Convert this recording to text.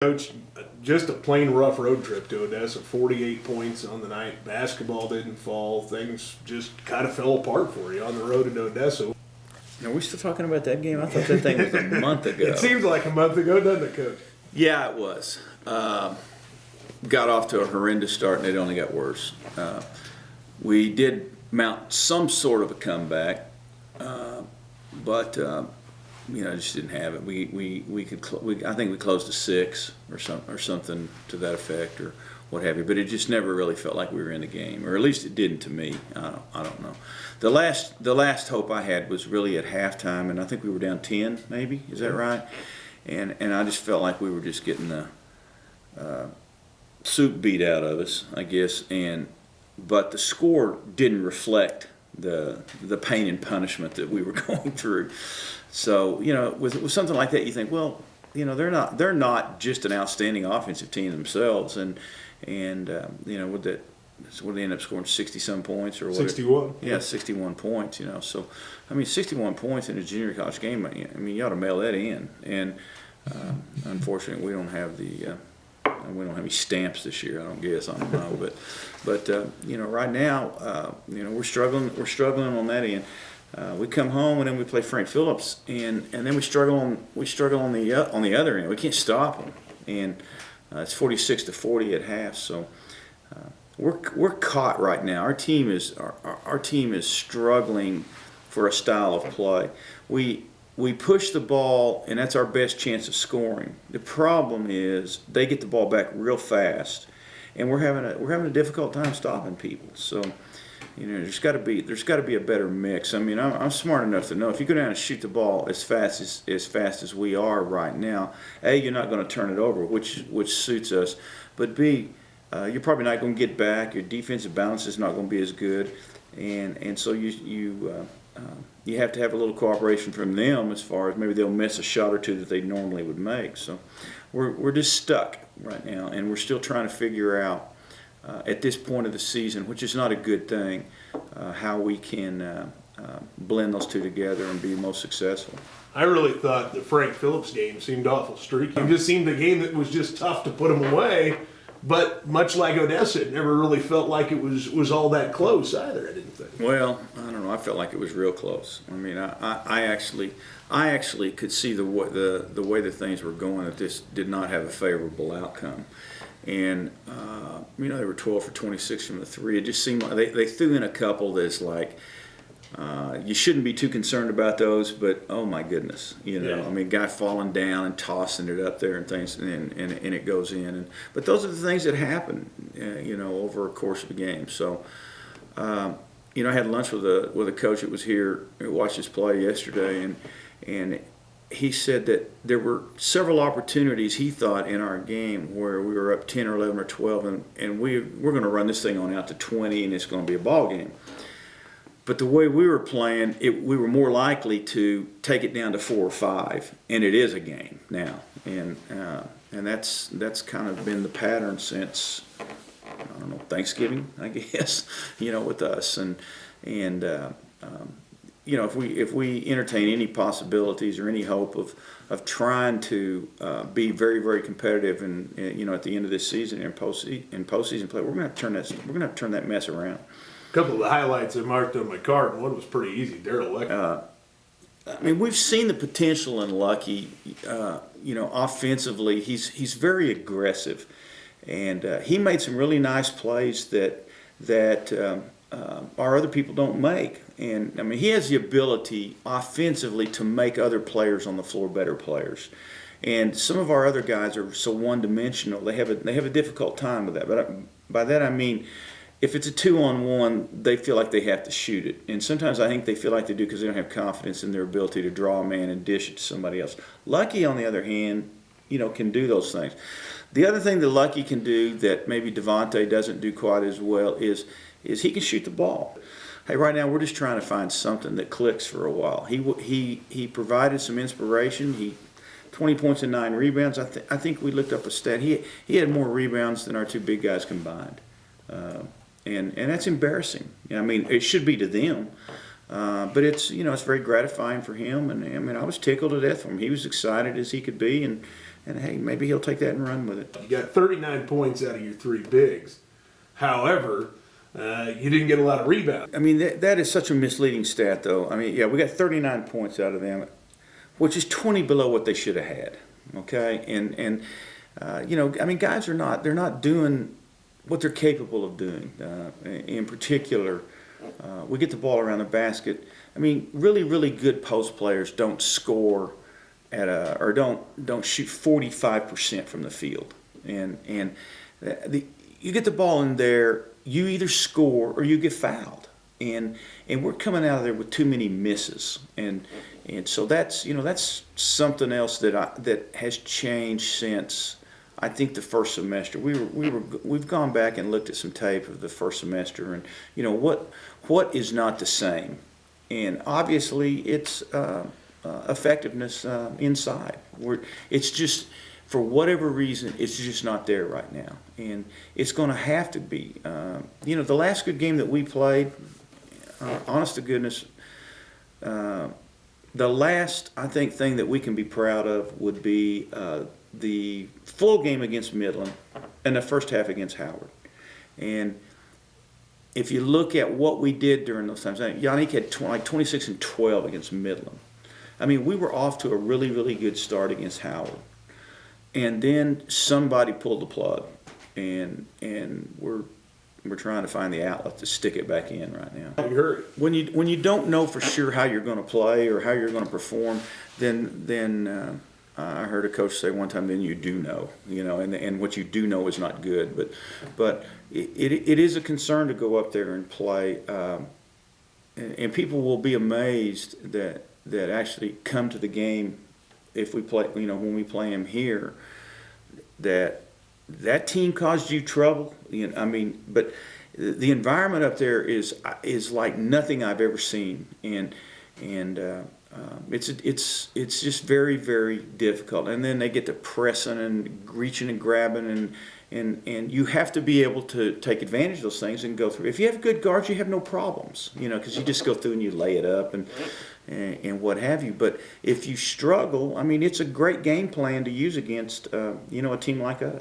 Coach, just a plain rough road trip to Odessa, 48 points on the night. Basketball didn't fall. Things just kind of fell apart for you on the road to Odessa. Are we still talking about that game? I thought that thing was a month ago. It seems like a month ago, doesn't it, Coach? Yeah, it was. Got off to a horrendous start, and it only got worse. We did mount some sort of a comeback, but just didn't have it. I think we closed to 6 or something to that effect, or what have you. But it just never really felt like we were in the game, or at least it didn't to me. I don't know. The last hope I had was really at halftime, and I think we were down 10, maybe. Is that right? And I just felt like we were just getting the soup beat out of us, I guess. But the score didn't reflect the pain and punishment that we were going through. So with something like that, you think, well, they're not just an outstanding offensive team themselves, and with that, what they end up scoring 60-some points or whatever. 61. Yeah, 61 points. So 61 points in a junior college game. You ought to mail that in. And unfortunately, we don't have any stamps this year. I don't know, but right now, we're struggling. We're struggling on that end. We come home and then we play Frank Phillips, and then we struggle on the other end. We can't stop them, and it's 46-40 at half. So we're caught right now. Our team is struggling for a style of play. We push the ball, and that's our best chance of scoring. The problem is they get the ball back real fast, and we're having a difficult time stopping people. So, there's got to be a better mix. I'm smart enough to know if you go down and shoot the ball as fast as we are right now, A, you're not going to turn it over, which suits us, but B, you're probably not going to get back. Your defensive balance is not going to be as good, and so you have to have a little cooperation from them as far as maybe they'll miss a shot or two that they normally would make. So we're just stuck right now, and we're still trying to figure out at this point of the season, which is not a good thing, how we can blend those two together and be most successful. I really thought the Frank Phillips game seemed awful streaky. It just seemed a game that was just tough to put them away. But much like Odessa, it never really felt like it was all that close either, I didn't think. Well, I don't know. I felt like it was real close. I actually could see the way that things were going, that this did not have a favorable outcome. And, they were 12 for 26 from the three. It just seemed like they threw in a couple that's like, you shouldn't be too concerned about those, but oh my goodness, Yeah. Guy falling down and tossing it up there and things, and it goes in. But those are the things that happen, over a course of a game. So, I had lunch with a coach that was here who watched us play yesterday, and he said that there were several opportunities he thought in our game where we were up 10 or 11 or 12, and we're going to run this thing on out to 20, and it's going to be a ball game. But the way we were playing, we were more likely to take it down to 4 or 5, and it is a game now. And that's kind of been the pattern since, I don't know, Thanksgiving, I guess, with us. If we entertain any possibilities or any hope of trying to be very, very competitive and at the end of this season in postseason play, we're going to have to turn that mess around. A couple of the highlights I marked on my card, and one was pretty easy. Daryl Lecky. We've seen the potential in Lucky. Offensively, he's very aggressive, and he made some really nice plays that our other people don't make. And he has the ability offensively to make other players on the floor better players. And some of our other guys are so one-dimensional; they have a difficult time with that. But by that I mean, if it's a 2-on-1, they feel like they have to shoot it. And sometimes I think they feel like they do because they don't have confidence in their ability to draw a man and dish it to somebody else. Lucky, on the other hand, can do those things. The other thing that Lucky can do that maybe Devontae doesn't do quite as well is he can shoot the ball. Hey, right now we're just trying to find something that clicks for a while. He provided some inspiration. 20 points and 9 rebounds. I think we looked up a stat. He had more rebounds than our two big guys combined. And that's embarrassing. It should be to them, but it's very gratifying for him. And I was tickled to death for him. He was excited as he could be, and hey, maybe he'll take that and run with it. You got 39 points out of your three bigs. However, you didn't get a lot of rebounds. I mean, that is such a misleading stat, though. I mean, yeah, we got 39 points out of them, which is 20 below what they should have had. Okay, and you know, I mean, guys they're not doing what they're capable of doing. In particular, we get the ball around the basket. I mean, really good post players don't score or don't shoot 45% from the field, and you get the ball in there, you either score or you get fouled, and we're coming out of there with too many misses, and so that's something else that has changed since I think the first semester. We've gone back and looked at some tape of the first semester, and you know what is not the same, and obviously it's effectiveness inside. It's just, for whatever reason, it's just not there right now, and it's going to have to be. You know, the last good game that we played, honest to goodness, the last, I think, thing that we can be proud of would be the full game against Midland and the first half against Howard. And if you look at what we did during those times, Yannick had like 26 and 12 against Midland. I mean, we were off to a really good start against Howard. And then somebody pulled the plug, and we're trying to find the outlet to stick it back in right now. You heard it. When you don't know for sure how you're going to play or how you're going to perform, then I heard a coach say one time, then you do know, and what you do know is not good. But it is a concern to go up there and play, and people will be amazed that actually come to the game if we play, when we play them here, that team caused you trouble. I mean, but the environment up there is like nothing I've ever seen, and it's just very difficult. And then they get to pressing and reaching and grabbing, and you have to be able to take advantage of those things and go through. If you have good guards, you have no problems, because you just go through and you lay it up and what have you. But if you struggle, I mean, it's a great game plan to use against a team like us.